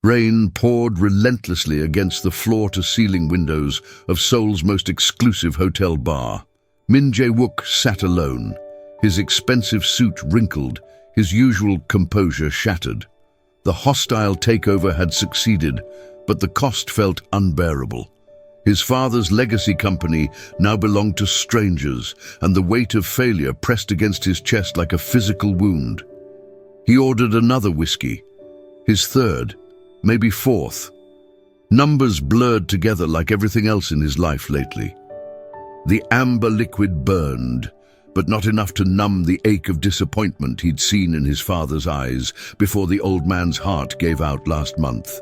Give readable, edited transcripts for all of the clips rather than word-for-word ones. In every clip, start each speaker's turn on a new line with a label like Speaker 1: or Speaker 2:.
Speaker 1: Rain poured relentlessly against the floor-to-ceiling windows of Seoul's most exclusive hotel bar. Min Jae-wook sat alone, his expensive suit wrinkled, his usual composure shattered. The hostile takeover had succeeded, but the cost felt unbearable. His father's legacy company now belonged to strangers, and the weight of failure pressed against his chest like a physical wound. He ordered another whiskey, his third, maybe fourth. Numbers blurred together like everything else in his life lately. The amber liquid burned, but not enough to numb the ache of disappointment he'd seen in his father's eyes before the old man's heart gave out last month.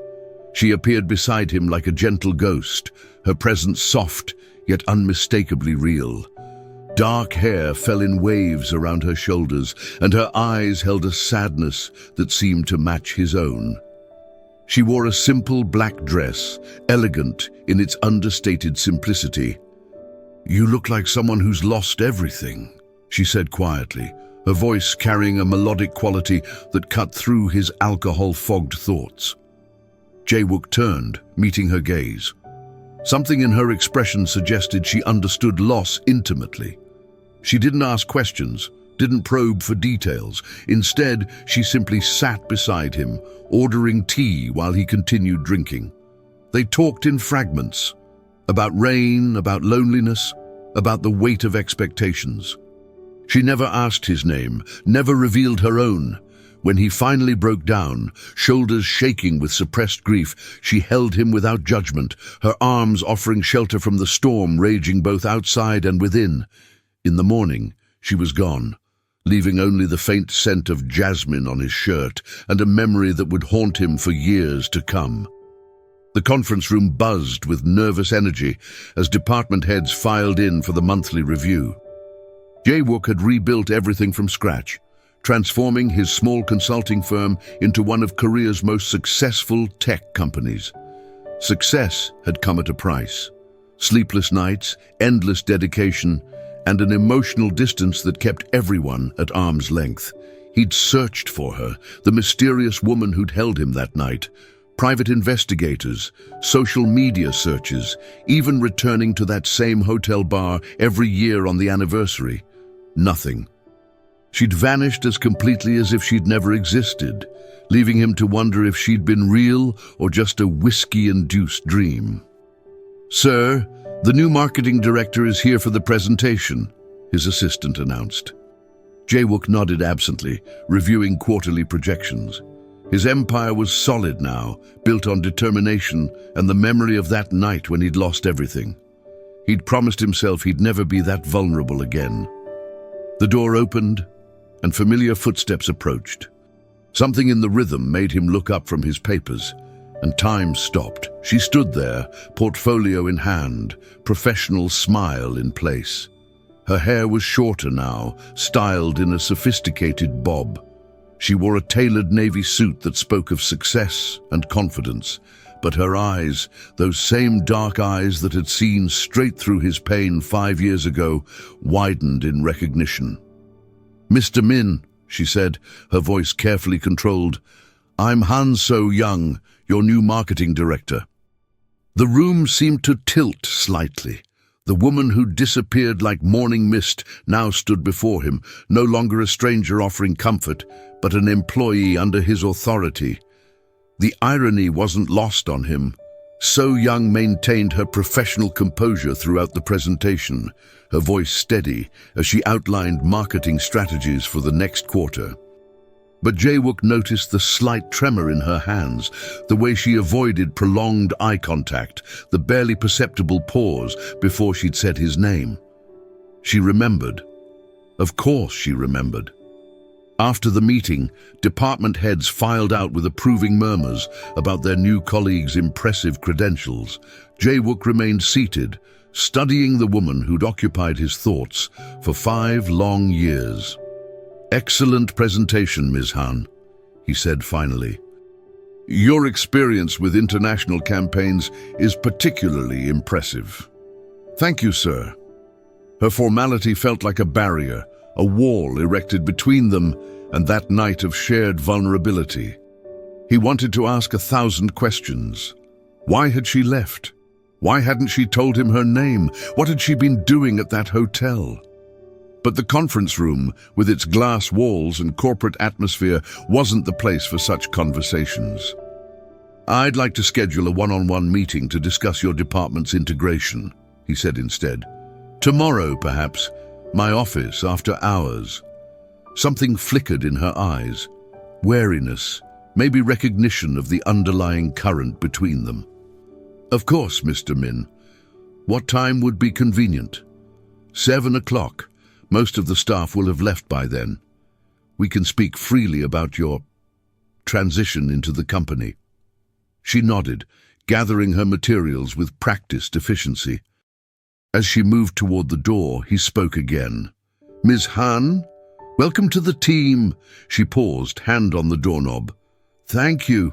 Speaker 1: She appeared beside him like a gentle ghost, her presence soft yet unmistakably real. Dark hair fell in waves around her shoulders, and her eyes held a sadness that seemed to match his own. She wore a simple black dress, elegant in its understated simplicity. "You look like someone who's lost everything," she said quietly, her voice carrying a melodic quality that cut through his alcohol-fogged thoughts. Jae-wook turned, meeting her gaze. Something in her expression suggested she understood loss intimately. She didn't ask questions, didn't probe for details. Instead, she simply sat beside him, ordering tea while he continued drinking. They talked in fragments, about rain, about loneliness, about the weight of expectations. She never asked his name, never revealed her own. When he finally broke down, shoulders shaking with suppressed grief, she held him without judgment, her arms offering shelter from the storm raging both outside and within. In the morning, she was gone, leaving only the faint scent of jasmine on his shirt and a memory that would haunt him for years to come. The conference room buzzed with nervous energy as department heads filed in for the monthly review. Jae-wook had rebuilt everything from scratch, transforming his small consulting firm into one of Korea's most successful tech companies. Success had come at a price. Sleepless nights, endless dedication, and an emotional distance that kept everyone at arm's length. He'd searched for her, the mysterious woman who'd held him that night. Private investigators, social media searches, even returning to that same hotel bar every year on the anniversary. Nothing. She'd vanished as completely as if she'd never existed, leaving him to wonder if she'd been real or just a whiskey-induced dream. "Sir, the new marketing director is here for the presentation," his assistant announced. Jae-wook nodded absently, reviewing quarterly projections. His empire was solid now, built on determination and the memory of that night when he'd lost everything. He'd promised himself he'd never be that vulnerable again. The door opened, and familiar footsteps approached. Something in the rhythm made him look up from his papers, and time stopped. She stood there, portfolio in hand, professional smile in place. Her hair was shorter now, styled in a sophisticated bob. She wore a tailored navy suit that spoke of success and confidence, but her eyes, those same dark eyes that had seen straight through his pain 5 years ago, widened in recognition. "Mr. Min," she said, her voice carefully controlled, "I'm Han So-young, your new marketing director." The room seemed to tilt slightly. The woman who disappeared like morning mist now stood before him, no longer a stranger offering comfort, but an employee under his authority. The irony wasn't lost on him. So-young maintained her professional composure throughout the presentation, her voice steady as she outlined marketing strategies for the next quarter. But Jae-wook noticed the slight tremor in her hands, the way she avoided prolonged eye contact, the barely perceptible pause before she'd said his name. She remembered. Of course she remembered. After the meeting, department heads filed out with approving murmurs about their new colleagues' impressive credentials. Jae-wook remained seated, studying the woman who'd occupied his thoughts for 5 long years. "Excellent presentation, Ms. Han," he said finally. "Your experience with international campaigns is particularly impressive." "Thank you, sir." Her formality felt like a barrier, a wall erected between them and that night of shared vulnerability. He wanted to ask 1,000 questions. Why had she left? Why hadn't she told him her name? What had she been doing at that hotel? But the conference room, with its glass walls and corporate atmosphere, wasn't the place for such conversations. "I'd like to schedule a one-on-one meeting to discuss your department's integration," he said instead. "Tomorrow, perhaps. My office, after hours." Something flickered in her eyes. Wariness, maybe recognition of the underlying current between them. "Of course, Mr. Min. What time would be convenient?" 7 o'clock. Most of the staff will have left by then. We can speak freely about your transition into the company." She nodded, gathering her materials with practiced efficiency. As she moved toward the door, he spoke again. "Ms. Han, welcome to the team." She paused, hand on the doorknob. "Thank you.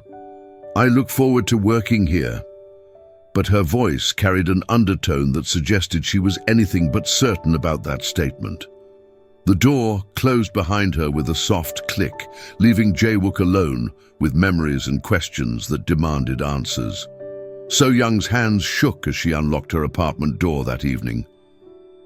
Speaker 1: I look forward to working here." But her voice carried an undertone that suggested she was anything but certain about that statement. The door closed behind her with a soft click, leaving Jae-wook alone with memories and questions that demanded answers. So-young's hands shook as she unlocked her apartment door that evening.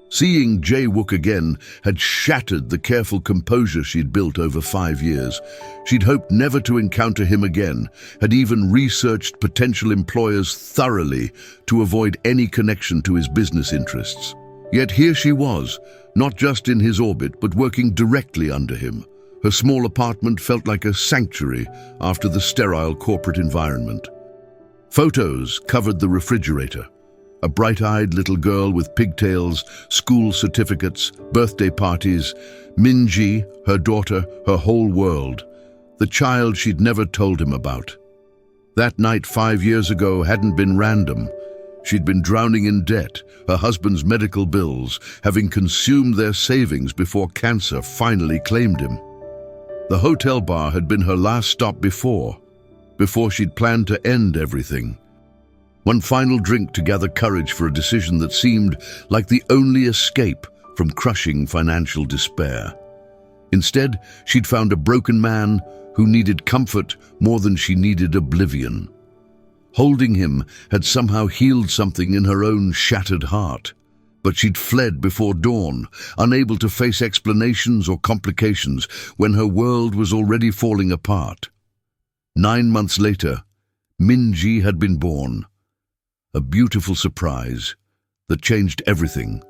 Speaker 1: Seeing Jae-wook again had shattered the careful composure she'd built over 5 years. She'd hoped never to encounter him again, had even researched potential employers thoroughly to avoid any connection to his business interests. Yet here she was, not just in his orbit, but working directly under him. Her small apartment felt like a sanctuary after the sterile corporate environment. Photos covered the refrigerator. A bright-eyed little girl with pigtails, school certificates, birthday parties, Min Jae, her daughter, her whole world, the child she'd never told him about. That night 5 years ago hadn't been random. She'd been drowning in debt, her husband's medical bills, having consumed their savings before cancer finally claimed him. The hotel bar had been her last stop before she'd planned to end everything. One final drink to gather courage for a decision that seemed like the only escape from crushing financial despair. Instead, she'd found a broken man who needed comfort more than she needed oblivion. Holding him had somehow healed something in her own shattered heart. But she'd fled before dawn, unable to face explanations or complications when her world was already falling apart. 9 months later, Min Jae had been born. A beautiful surprise that changed everything.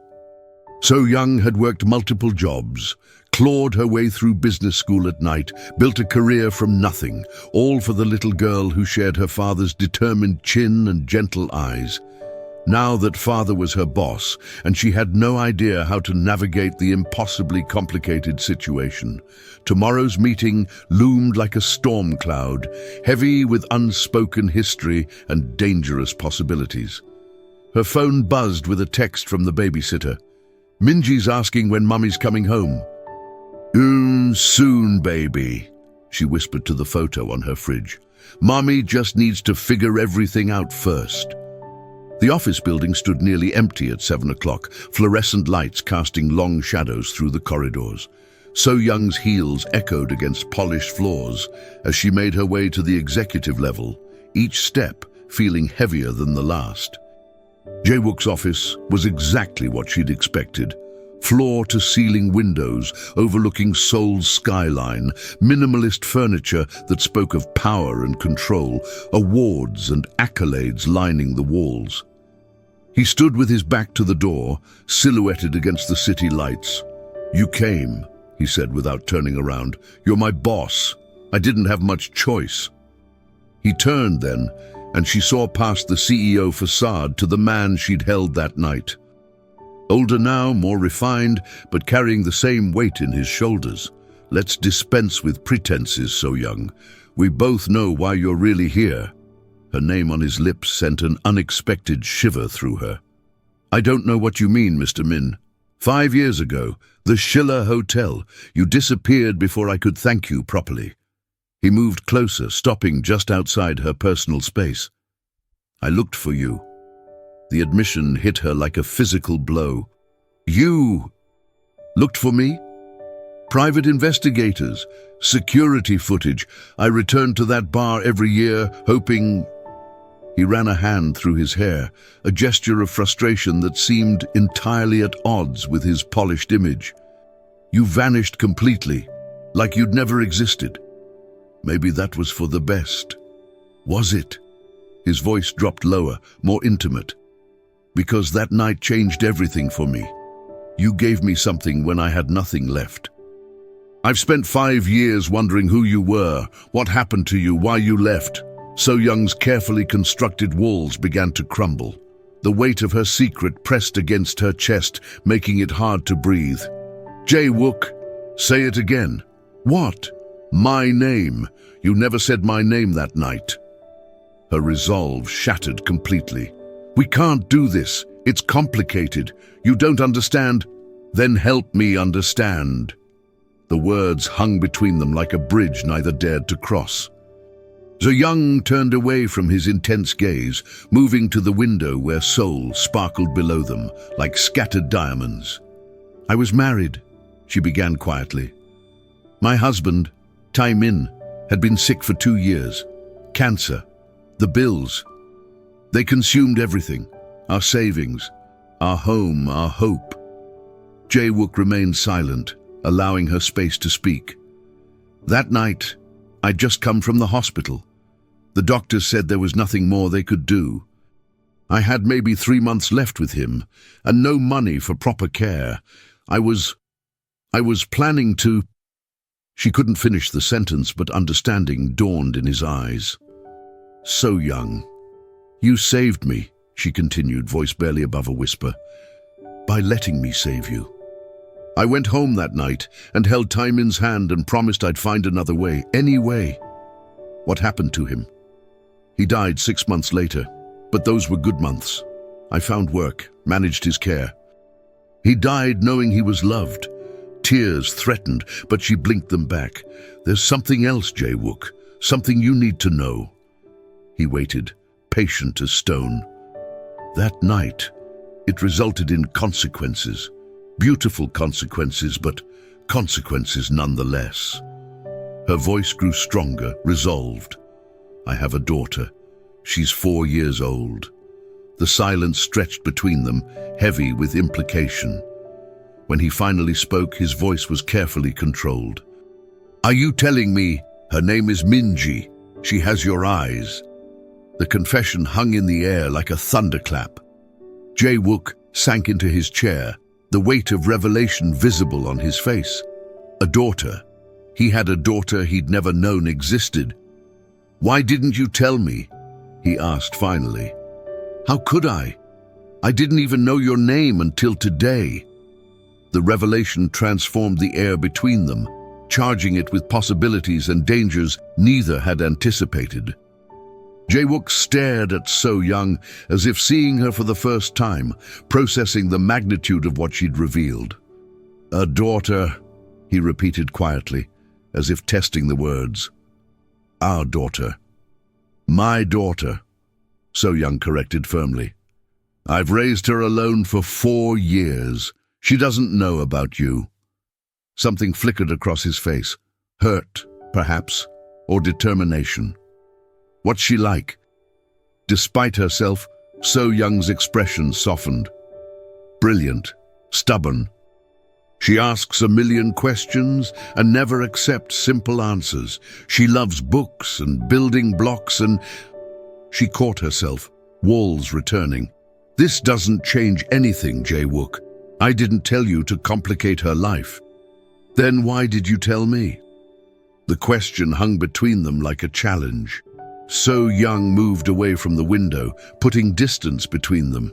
Speaker 1: So-young had worked multiple jobs, clawed her way through business school at night, built a career from nothing, all for the little girl who shared her father's determined chin and gentle eyes. Now that father was her boss, and she had no idea how to navigate the impossibly complicated situation. Tomorrow's meeting loomed like a storm cloud, heavy with unspoken history and dangerous possibilities. Her phone buzzed with a text from the babysitter. "Min Jae's asking when Mummy's coming home." Soon, baby," she whispered to the photo on her fridge. "Mommy just needs to figure everything out first." The office building stood nearly empty at 7 o'clock, fluorescent lights casting long shadows through the corridors. So-young's heels echoed against polished floors as she made her way to the executive level, each step feeling heavier than the last. Jae-wook's office was exactly what she'd expected. Floor-to-ceiling windows overlooking Seoul's skyline, minimalist furniture that spoke of power and control, awards and accolades lining the walls. He stood with his back to the door, silhouetted against the city lights. "You came," he said without turning around. "You're my boss. I didn't have much choice." He turned then, and she saw past the CEO facade to the man she'd held that night. Older now, more refined, but carrying the same weight in his shoulders. "Let's dispense with pretenses, So-young. We both know why you're really here." Her name on his lips sent an unexpected shiver through her. "I don't know what you mean, Mr. Min. 5 years ago, the Schiller Hotel, you disappeared before I could thank you properly." He moved closer, stopping just outside her personal space. "I looked for you." The admission hit her like a physical blow. "You looked for me?" Private investigators, security footage. I returned to that bar every year, hoping... He ran a hand through his hair, a gesture of frustration that seemed entirely at odds with his polished image. You vanished completely, like you'd never existed. Maybe that was for the best. Was it? His voice dropped lower, more intimate. Because that night changed everything for me. You gave me something when I had nothing left. I've spent 5 years wondering who you were, what happened to you, why you left. So Young's carefully constructed walls began to crumble. The weight of her secret pressed against her chest, making it hard to breathe. Jae-wook, say it again. What? My name. You never said my name that night. Her resolve shattered completely. We can't do this. It's complicated. You don't understand. Then help me understand. The words hung between them like a bridge neither dared to cross. Young turned away from his intense gaze, moving to the window where Seoul sparkled below them like scattered diamonds. I was married, she began quietly. My husband, Tae-min, had been sick for 2 years. Cancer. The bills. They consumed everything. Our savings, our home, our hope. Jae-wook remained silent, allowing her space to speak. That night, I'd just come from the hospital. The doctors said there was nothing more they could do. I had maybe 3 months left with him, and no money for proper care. I was planning to... She couldn't finish the sentence, but understanding dawned in his eyes. So Young. You saved me, she continued, voice barely above a whisper, by letting me save you. I went home that night and held Tae-min's hand and promised I'd find another way, any way. What happened to him? He died 6 months later, but those were good months. I found work, managed his care. He died knowing he was loved. Tears threatened, but she blinked them back. There's something else, Jae-wook, something you need to know. He waited, patient as stone. That night, it resulted in consequences. Beautiful consequences, but consequences nonetheless. Her voice grew stronger, resolved. I have a daughter. She's 4 years old. The silence stretched between them, heavy with implication. When he finally spoke, his voice was carefully controlled. Are you telling me her name is Minji? She has your eyes. The confession hung in the air like a thunderclap. Jae-wook sank into his chair, the weight of revelation visible on his face. A daughter. He had a daughter he'd never known existed. Why didn't you tell me? He asked finally. How could I? I didn't even know your name until today. The revelation transformed the air between them, charging it with possibilities and dangers neither had anticipated. Jae-wook stared at So Young as if seeing her for the first time, processing the magnitude of what she'd revealed. A daughter, he repeated quietly, as if testing the words. Our daughter. My daughter, So Young corrected firmly. I've raised her alone for 4 years. She doesn't know about you. Something flickered across his face. Hurt, perhaps, or determination. What's she like? Despite herself, So Young's expression softened. Brilliant, stubborn. She asks a million questions and never accepts simple answers. She loves books and building blocks and... She caught herself, walls returning. This doesn't change anything, Jae-wook. I didn't tell you to complicate her life. Then why did you tell me? The question hung between them like a challenge. So Young moved away from the window, putting distance between them.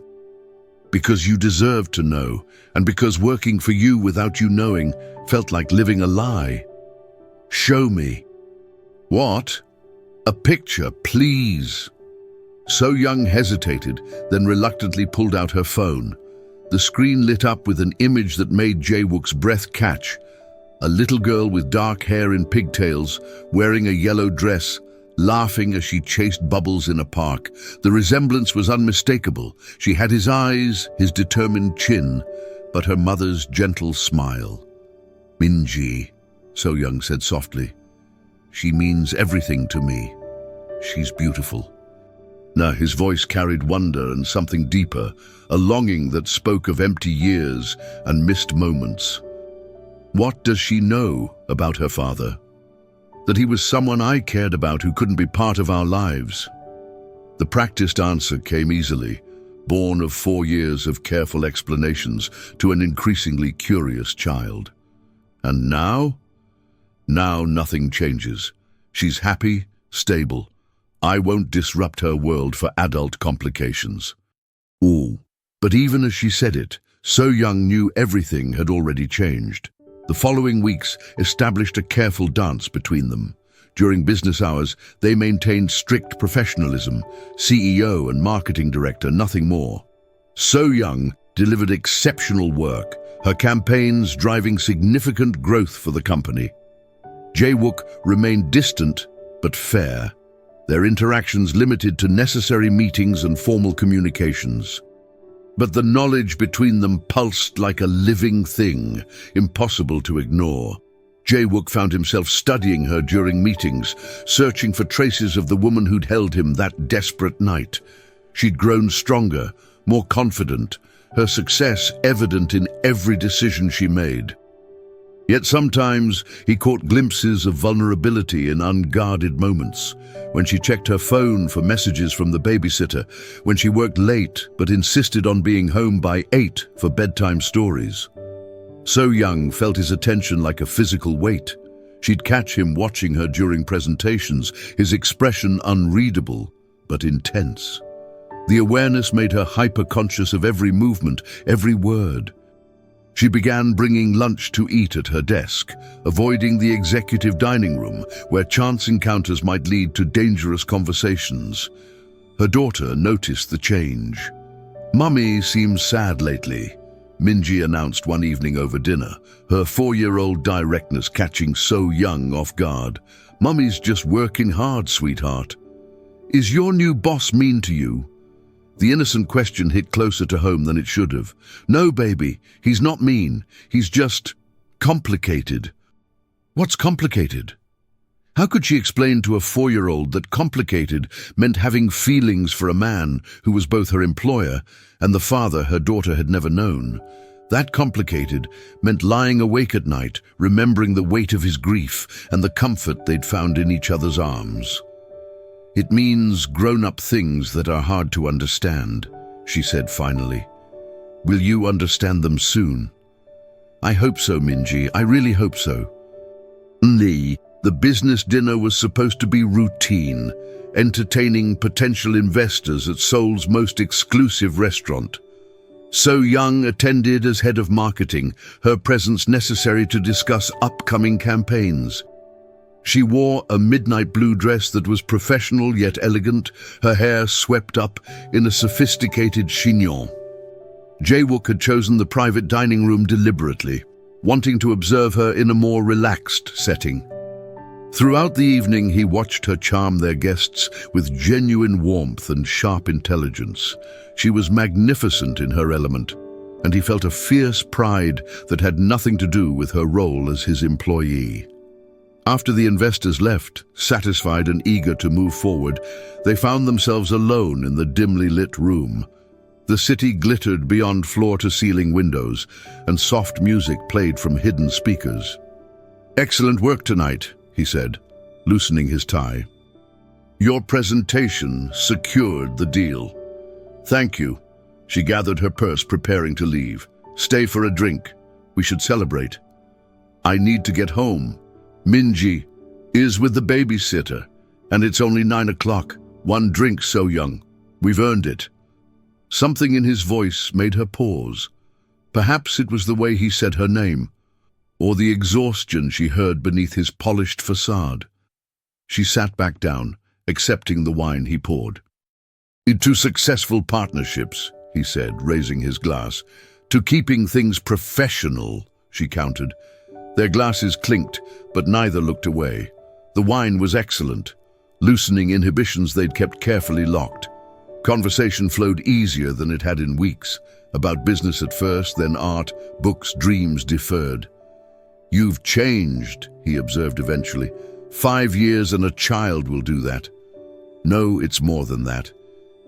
Speaker 1: Because you deserved to know, and because working for you without you knowing felt like living a lie. Show me. What? A picture, please. So Young hesitated, then reluctantly pulled out her phone. The screen lit up with an image that made Jae-wook's breath catch. A little girl with dark hair in pigtails, wearing a yellow dress, laughing as she chased bubbles in a park. The resemblance was unmistakable. She had his eyes, his determined chin, but her mother's gentle smile. Min Ji, So Young said softly. She means everything to me. She's beautiful. Now his voice carried wonder and something deeper, a longing that spoke of empty years and missed moments. What does she know about her father? That he was someone I cared about who couldn't be part of our lives. The practiced answer came easily, born of 4 years of careful explanations to an increasingly curious child. And now? Now nothing changes. She's happy, stable. I won't disrupt her world for adult complications. Ooh. But even as she said it, So Young knew everything had already changed. The following weeks established a careful dance between them. During business hours, they maintained strict professionalism. CEO and marketing director, nothing more. So Young delivered exceptional work, her campaigns driving significant growth for the company. Jae-wook remained distant but fair, their interactions limited to necessary meetings and formal communications. But the knowledge between them pulsed like a living thing, impossible to ignore. Jae-wook found himself studying her during meetings, searching for traces of the woman who'd held him that desperate night. She'd grown stronger, more confident, her success evident in every decision she made. Yet sometimes he caught glimpses of vulnerability in unguarded moments, when she checked her phone for messages from the babysitter, when she worked late but insisted on being home by 8 for bedtime stories. So Young felt his attention like a physical weight. She'd catch him watching her during presentations, his expression unreadable but intense. The awareness made her hyper-conscious of every movement, every word. She began bringing lunch to eat at her desk, avoiding the executive dining room, where chance encounters might lead to dangerous conversations. Her daughter noticed the change. "Mummy seems sad lately," Min Ji announced one evening over dinner, her 4-year-old directness catching So Young off guard. "Mummy's just working hard, sweetheart." "Is your new boss mean to you?" The innocent question hit closer to home than it should have. "No, baby, he's not mean. He's just complicated." What's complicated? How could she explain to a 4-year-old that complicated meant having feelings for a man who was both her employer and the father her daughter had never known? That complicated meant lying awake at night, remembering the weight of his grief and the comfort they'd found in each other's arms. "It means grown-up things that are hard to understand," she said finally. "Will you understand them soon?" "I hope so, Min Ji. I really hope so." The business dinner was supposed to be routine, entertaining potential investors at Seoul's most exclusive restaurant. So Young attended as head of marketing, her presence necessary to discuss upcoming campaigns. She wore a midnight blue dress that was professional yet elegant, her hair swept up in a sophisticated chignon. Jae-wook had chosen the private dining room deliberately, wanting to observe her in a more relaxed setting. Throughout the evening, he watched her charm their guests with genuine warmth and sharp intelligence. She was magnificent in her element, and he felt a fierce pride that had nothing to do with her role as his employee. After the investors left, satisfied and eager to move forward, they found themselves alone in the dimly lit room. The city glittered beyond floor-to-ceiling windows, and soft music played from hidden speakers. "Excellent work tonight," he said, loosening his tie. "Your presentation secured the deal." "Thank you." She gathered her purse, preparing to leave. "Stay for a drink. We should celebrate." "I need to get home. Min Ji is with the babysitter, and it's only 9 o'clock. One drink, So Young. We've earned it." Something in his voice made her pause. Perhaps it was the way he said her name, or the exhaustion she heard beneath his polished facade. She sat back down, accepting the wine he poured. "To successful partnerships," he said, raising his glass. "To keeping things professional," she countered. Their glasses clinked, but neither looked away. The wine was excellent, loosening inhibitions they'd kept carefully locked. Conversation flowed easier than it had in weeks, about business at first, then art, books, dreams deferred. "You've changed," he observed eventually. 5 years and a child will do that. No, it's more than that.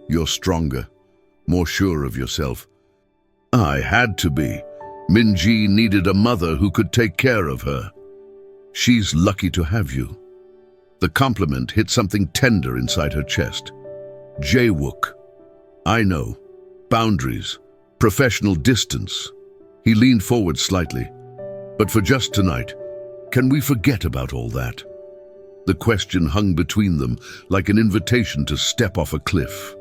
Speaker 1: You're stronger, more sure of yourself. I had to be. Min Jae needed a mother who could take care of her. She's lucky to have you. The compliment hit something tender inside her chest. Jae-wook. I know. Boundaries. Professional distance. He leaned forward slightly. But for just tonight, can we forget about all that? The question hung between them like an invitation to step off a cliff.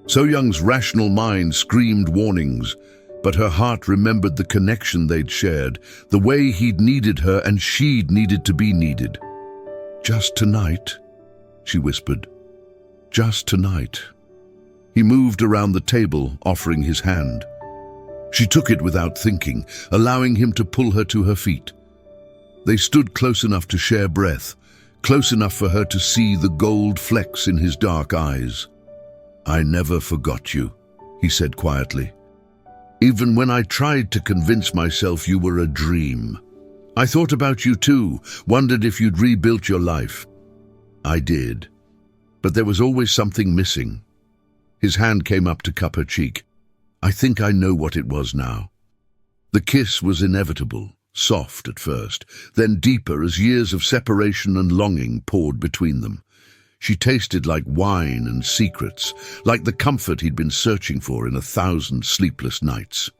Speaker 1: So-young's rational mind screamed warnings, but her heart remembered the connection they'd shared, the way he'd needed her and she'd needed to be needed. Just tonight, she whispered. Just tonight. He moved around the table, offering his hand. She took it without thinking, allowing him to pull her to her feet. They stood close enough to share breath, close enough for her to see the gold flecks in his dark eyes. I never forgot you, he said quietly. Even when I tried to convince myself you were a dream. I thought about you too, wondered if you'd rebuilt your life. I did. But there was always something missing. His hand came up to cup her cheek. I think I know what it was now. The kiss was inevitable, soft at first, then deeper as years of separation and longing poured between them. She tasted like wine and secrets, like the comfort he'd been searching for in 1,000 sleepless nights.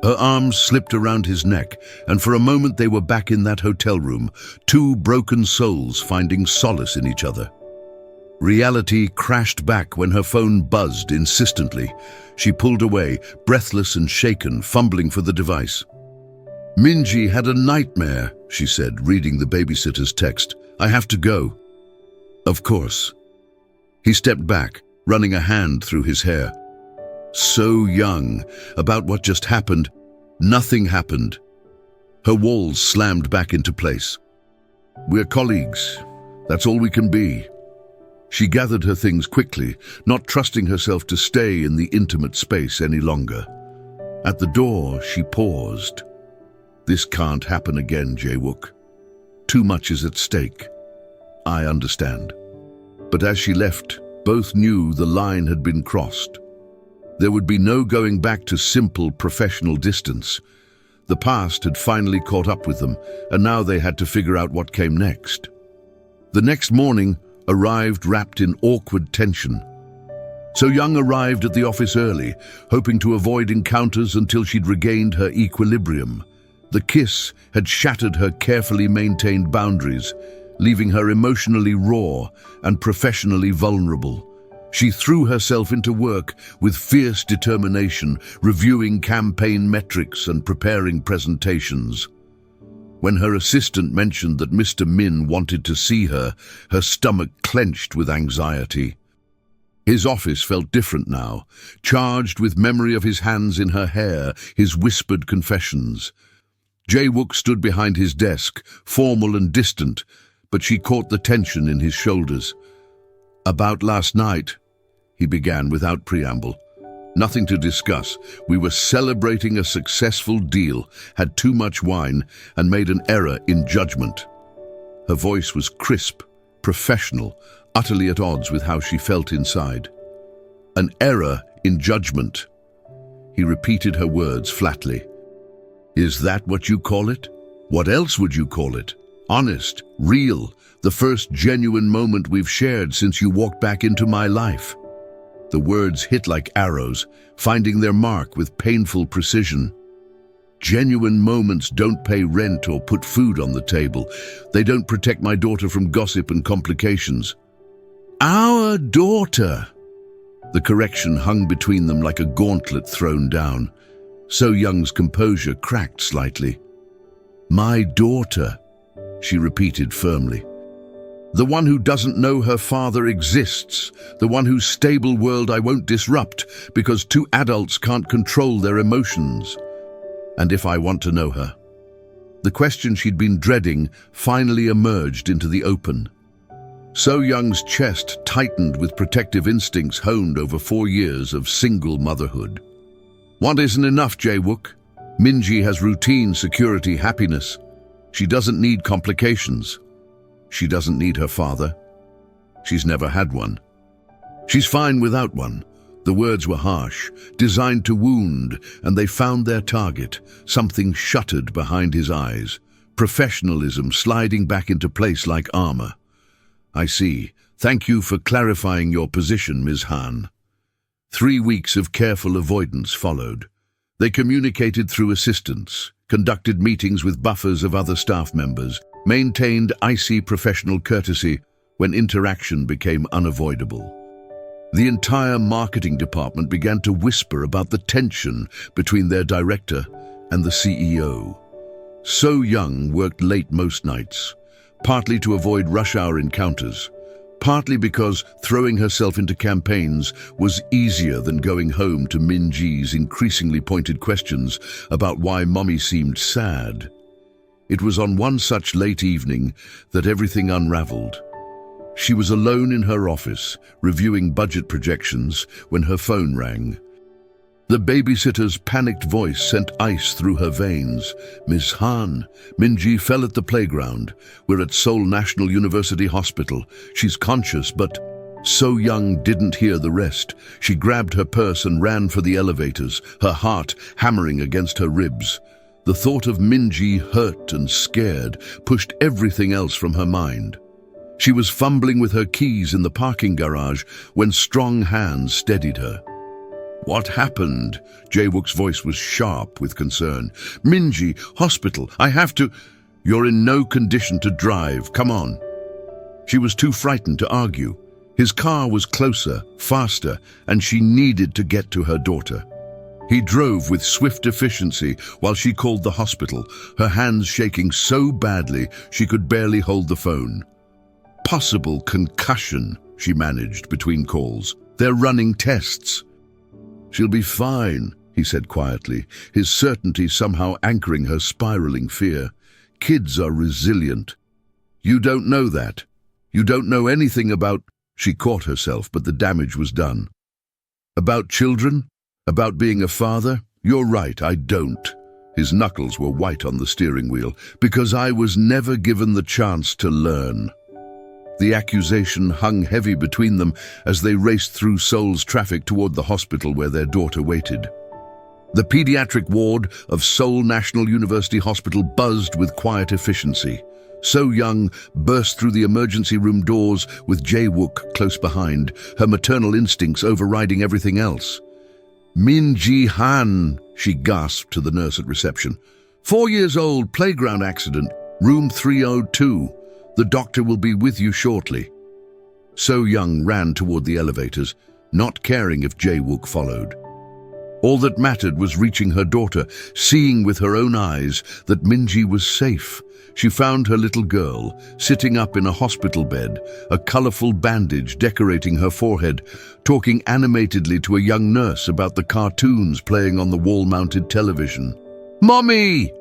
Speaker 1: Her arms slipped around his neck, and for a moment they were back in that hotel room, two broken souls finding solace in each other. Reality crashed back when her phone buzzed insistently. She pulled away, breathless and shaken, fumbling for the device. Min Jae had a nightmare, she said, reading the babysitter's text. I have to go. Of course. He stepped back, running a hand through his hair. So young, about what just happened, nothing happened. Her walls slammed back into place. We're colleagues. That's all we can be. She gathered her things quickly, not trusting herself to stay in the intimate space any longer. At the door, she paused. This can't happen again, Jae-wook. Too much is at stake. I understand. But as she left, both knew the line had been crossed. There would be no going back to simple professional distance. The past had finally caught up with them, and now they had to figure out what came next. The next morning arrived wrapped in awkward tension. So-young arrived at the office early, hoping to avoid encounters until she'd regained her equilibrium. The kiss had shattered her carefully maintained boundaries, leaving her emotionally raw and professionally vulnerable. She threw herself into work with fierce determination, reviewing campaign metrics and preparing presentations. When her assistant mentioned that Mr. Min wanted to see her, her stomach clenched with anxiety. His office felt different now, charged with memory of his hands in her hair, his whispered confessions. Jae-wook stood behind his desk, formal and distant, but she caught the tension in his shoulders. About last night, he began without preamble. Nothing to discuss. We were celebrating a successful deal, had too much wine, and made an error in judgment. Her voice was crisp, professional, utterly at odds with how she felt inside. An error in judgment. He repeated her words flatly. Is that what you call it? What else would you call it? Honest, real, the first genuine moment we've shared since you walked back into my life. The words hit like arrows, finding their mark with painful precision. Genuine moments don't pay rent or put food on the table. They don't protect my daughter from gossip and complications. Our daughter! The correction hung between them like a gauntlet thrown down. So-young's composure cracked slightly. My daughter, she repeated firmly. The one who doesn't know her father exists, the one whose stable world I won't disrupt because two adults can't control their emotions. And if I want to know her? The question she'd been dreading finally emerged into the open. So-young's chest tightened with protective instincts honed over 4 years of single motherhood. What isn't enough, Jae-wook? Min Jae has routine, security, happiness. She doesn't need complications. She doesn't need her father. She's never had one. She's fine without one. The words were harsh, designed to wound, and they found their target, something shuttered behind his eyes, professionalism sliding back into place like armor. I see. Thank you for clarifying your position, Ms. Han. 3 weeks of careful avoidance followed. They communicated through assistants, conducted meetings with buffers of other staff members, maintained icy professional courtesy when interaction became unavoidable. The entire marketing department began to whisper about the tension between their director and the CEO. So Young worked late most nights, partly to avoid rush hour encounters, partly because throwing herself into campaigns was easier than going home to Min Ji's increasingly pointed questions about why Mommy seemed sad. It was on one such late evening that everything unraveled. She was alone in her office, reviewing budget projections, when her phone rang. The babysitter's panicked voice sent ice through her veins. "Miss Han, Min Jae fell at the playground. We're at Seoul National University Hospital. She's conscious, but..." So Young didn't hear the rest. She grabbed her purse and ran for the elevators, her heart hammering against her ribs. The thought of Min Jae, hurt and scared, pushed everything else from her mind. She was fumbling with her keys in the parking garage when strong hands steadied her. "What happened?" Jae-wook's voice was sharp with concern. "Min Jae, hospital, I have to..." "You're in no condition to drive, come on." She was too frightened to argue. His car was closer, faster, and she needed to get to her daughter. He drove with swift efficiency while she called the hospital, her hands shaking so badly she could barely hold the phone. "Possible concussion," she managed between calls. "They're running tests." "She'll be fine," he said quietly, his certainty somehow anchoring her spiraling fear. "Kids are resilient." "You don't know that. You don't know anything about..." She caught herself, but the damage was done. "About children? About being a father? You're right, I don't." His knuckles were white on the steering wheel. "Because I was never given the chance to learn." The accusation hung heavy between them as they raced through Seoul's traffic toward the hospital where their daughter waited. The pediatric ward of Seoul National University Hospital buzzed with quiet efficiency. So Young burst through the emergency room doors with Jae-wook close behind, her maternal instincts overriding everything else. "Min Jae-han," she gasped to the nurse at reception. 4 years old, playground accident, room 302. The doctor will be with you shortly." So Young ran toward the elevators, not caring if Jae-wook followed. All that mattered was reaching her daughter, seeing with her own eyes that Min Jae was safe. She found her little girl, sitting up in a hospital bed, a colorful bandage decorating her forehead, talking animatedly to a young nurse about the cartoons playing on the wall-mounted television. "Mommy!"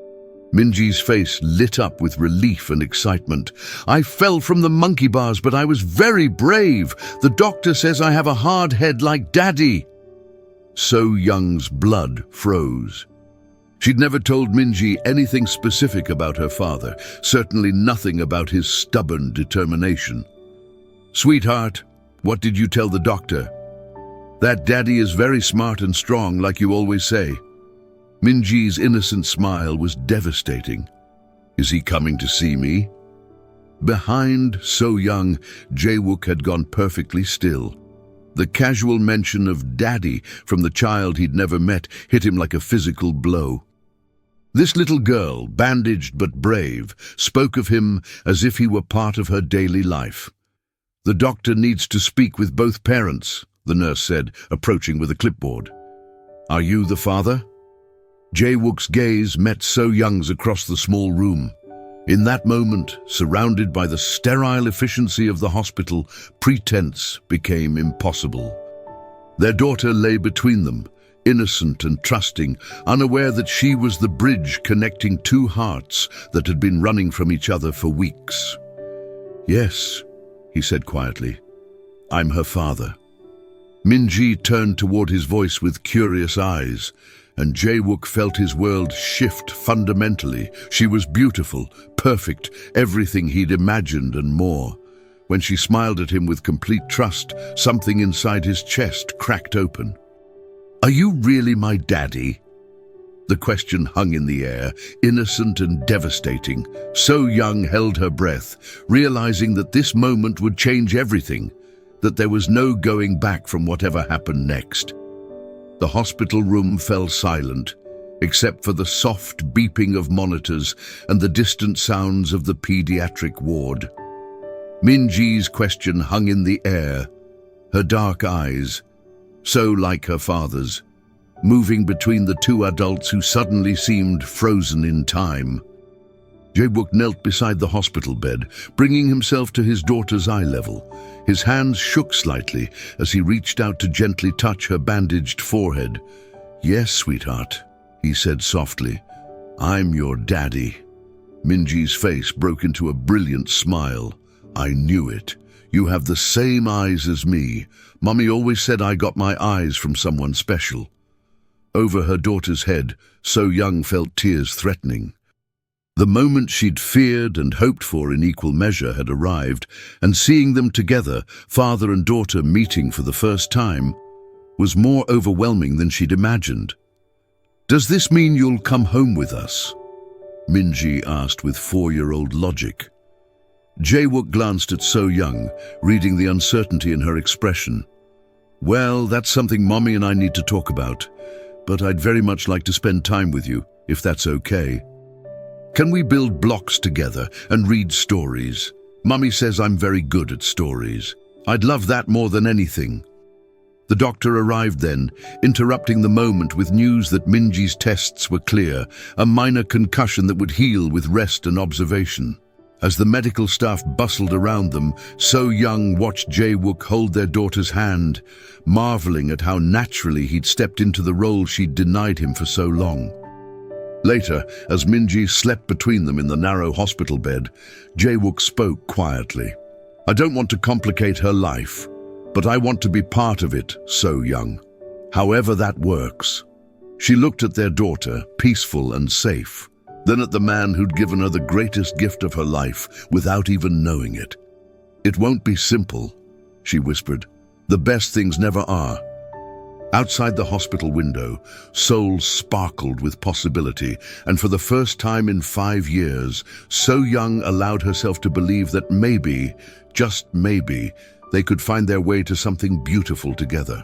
Speaker 1: Min Jae's face lit up with relief and excitement. "I fell from the monkey bars, but I was very brave. The doctor says I have a hard head like Daddy." So Young's blood froze. She'd never told Min Jae anything specific about her father, certainly nothing about his stubborn determination. "Sweetheart, what did you tell the doctor?" "That Daddy is very smart and strong, like you always say." Min Jae's innocent smile was devastating. "Is he coming to see me?" Behind So Young, Jae-wook had gone perfectly still. The casual mention of Daddy from the child he'd never met hit him like a physical blow. This little girl, bandaged but brave, spoke of him as if he were part of her daily life. "The doctor needs to speak with both parents," the nurse said, approaching with a clipboard. "Are you the father?" Jae-wook's gaze met So Young's across the small room. In that moment, surrounded by the sterile efficiency of the hospital, pretense became impossible. Their daughter lay between them, innocent and trusting, unaware that she was the bridge connecting two hearts that had been running from each other for weeks. "Yes," he said quietly, "I'm her father." Min Jae turned toward his voice with curious eyes, and Jae-wook felt his world shift fundamentally. She was beautiful, perfect, everything he'd imagined and more. When she smiled at him with complete trust, something inside his chest cracked open. "Are you really my daddy?" The question hung in the air, innocent and devastating. So Young held her breath, realizing that this moment would change everything, that there was no going back from whatever happened next. The hospital room fell silent, except for the soft beeping of monitors and the distant sounds of the pediatric ward. Min Jae's question hung in the air, her dark eyes, so like her father's, moving between the two adults who suddenly seemed frozen in time. Jae-wook knelt beside the hospital bed, bringing himself to his daughter's eye level. His hands shook slightly as he reached out to gently touch her bandaged forehead. "Yes, sweetheart," he said softly. "I'm your daddy." Min Jae's face broke into a brilliant smile. "I knew it. You have the same eyes as me. Mommy always said I got my eyes from someone special." Over her daughter's head, So Young felt tears threatening. The moment she'd feared and hoped for in equal measure had arrived, and seeing them together, father and daughter meeting for the first time, was more overwhelming than she'd imagined. "Does this mean you'll come home with us?" Min Jae asked with 4-year-old logic. Jae-wook glanced at So Young, reading the uncertainty in her expression. "Well, that's something Mommy and I need to talk about, but I'd very much like to spend time with you, if that's okay. Can we build blocks together and read stories? Mummy says I'm very good at stories. I'd love that more than anything." The doctor arrived then, interrupting the moment with news that Min Jae's tests were clear, a minor concussion that would heal with rest and observation. As the medical staff bustled around them, So Young watched Jae-wook hold their daughter's hand, marveling at how naturally he'd stepped into the role she'd denied him for so long. Later, as Min Jae slept between them in the narrow hospital bed, Jae-wook spoke quietly. "I don't want to complicate her life, but I want to be part of it, So Young. However that works." She looked at their daughter, peaceful and safe, then at the man who'd given her the greatest gift of her life without even knowing it. "It won't be simple," she whispered. "The best things never are." Outside the hospital window, Seoul sparkled with possibility, and for the first time in 5 years, So Young allowed herself to believe that maybe, just maybe, they could find their way to something beautiful together.